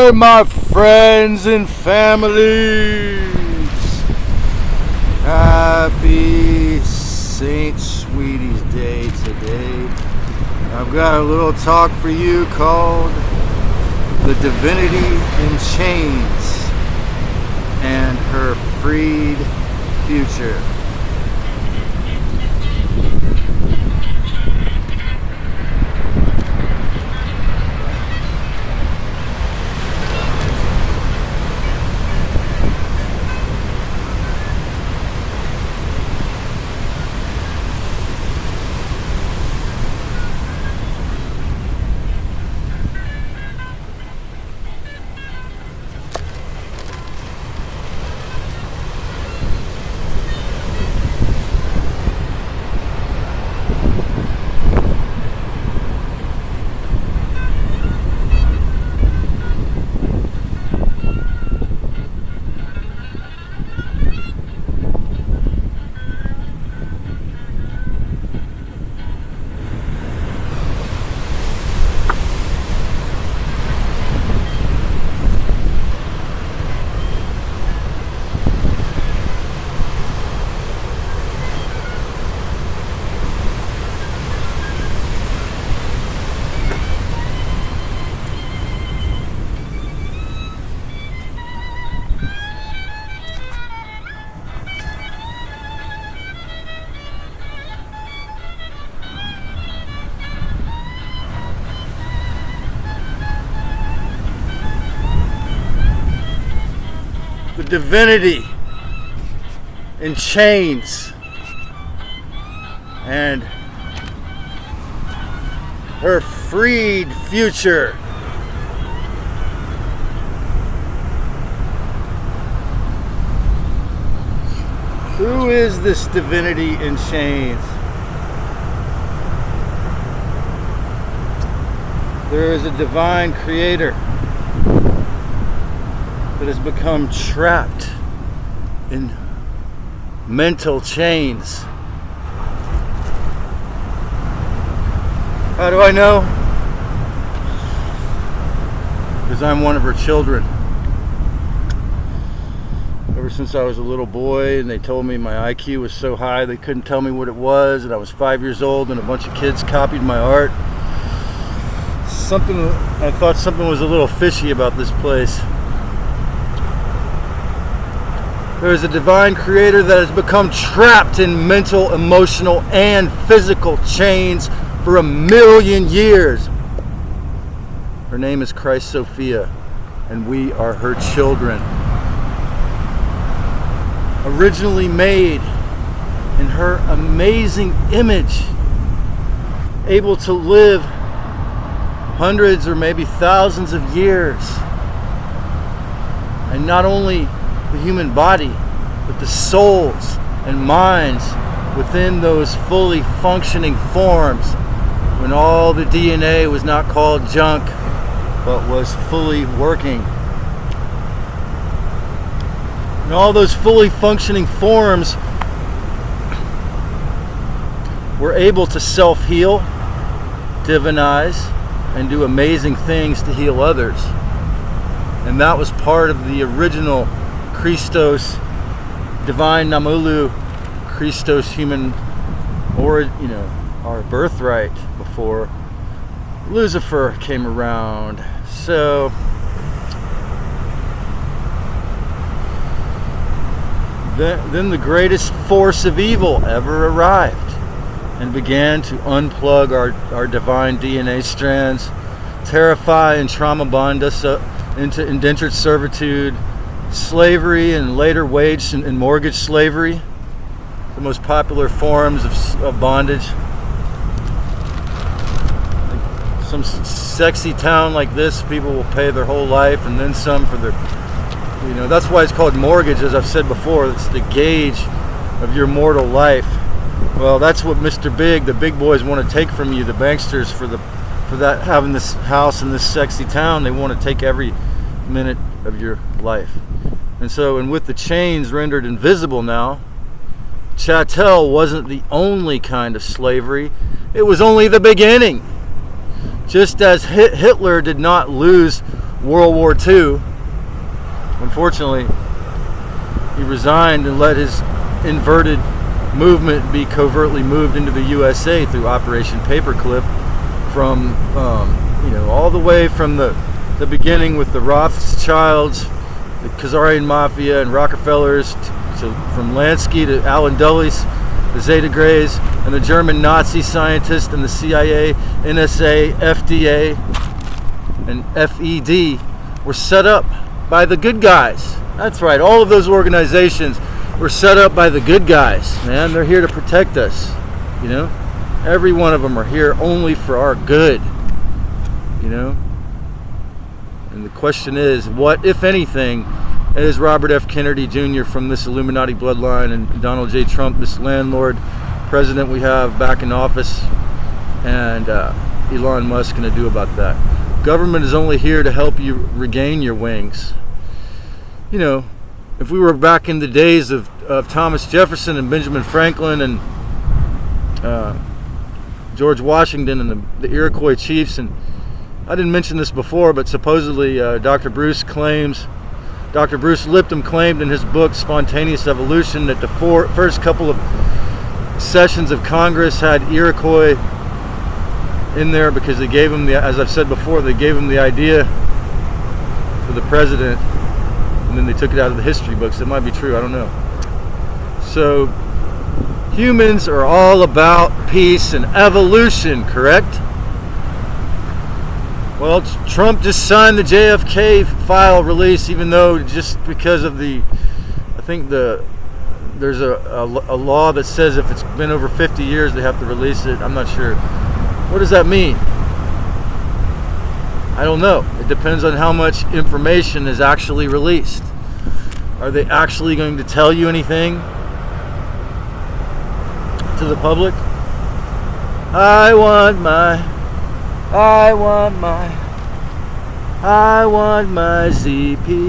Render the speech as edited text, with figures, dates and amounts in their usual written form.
there, my friends and families. Happy Saint Sweetie's Day today. I've got a little talk for you called The Divinity in Chains and Her Freed Future. The Divinity in Chains and Her Freed Future. Who is this Divinity in Chains? There is a divine creator that has become trapped in mental chains. How do I know? Because I'm one of her children. Ever since I was a little boy, and they told me my IQ was so high they couldn't tell me what it was, and I was 5 years old and a bunch of kids copied my art. I thought something was a little fishy about this place. There is a divine creator that has become trapped in mental, emotional, and physical chains for 1,000,000 years. Her name is Christ Sophia, and we are her children. Originally made in her amazing image, able to live hundreds or maybe thousands of years. And not only the human body, but the souls and minds within those fully functioning forms when all the DNA was not called junk, but was fully working. And all those fully functioning forms were able to self-heal, divinize, and do amazing things to heal others. And that was part of the original Christos, divine Namulu, Christos human, or our birthright before Lucifer came around. So then the greatest force of evil ever arrived and began to unplug our divine DNA strands, terrify and trauma bond us into indentured servitude, slavery, and later wage and mortgage slavery, the most popular forms of bondage. Like some sexy town like this, people will pay their whole life and then some for their, that's why it's called mortgage, as I've said before. It's the gauge of your mortal life. Well, that's what Mr. Big, the big boys, want to take from you, the banksters, for that having this house in this sexy town. They want to take every minute of your life. And with the chains rendered invisible now, chattel wasn't the only kind of slavery. It was only the beginning. Just as Hitler did not lose World War II. Unfortunately, he resigned and let his inverted movement be covertly moved into the USA through Operation Paperclip, from all the way from the beginning with the Rothschilds, the Khazarian Mafia, and Rockefellers, from Lansky to Alan Dulles, the Zeta Greys, and the German Nazi scientists, and the CIA, NSA, FDA, and FED were set up by the good guys. That's right, all of those organizations were set up by the good guys, man. They're here to protect us, Every one of them are here only for our good, And the question is, what, if anything, is Robert F. Kennedy Jr. from this Illuminati bloodline, and Donald J. Trump, this landlord president we have back in office, and Elon Musk going to do about that? Government is only here to help you regain your wings. If we were back in the days of Thomas Jefferson and Benjamin Franklin and George Washington and the Iroquois chiefs, and I didn't mention this before, but supposedly Dr. Bruce Lipton claimed in his book Spontaneous Evolution that the first couple of sessions of Congress had Iroquois in there because they gave him as I've said before, they gave him the idea for the president, and then they took it out of the history books. It might be true, I don't know. So humans are all about peace and evolution, correct? Well, Trump just signed the JFK file release, even though just because of there's a law that says if it's been over 50 years they have to release it. I'm not sure. What does that mean? I don't know. It depends on how much information is actually released. Are they actually going to tell you anything to the public? I want my ZP.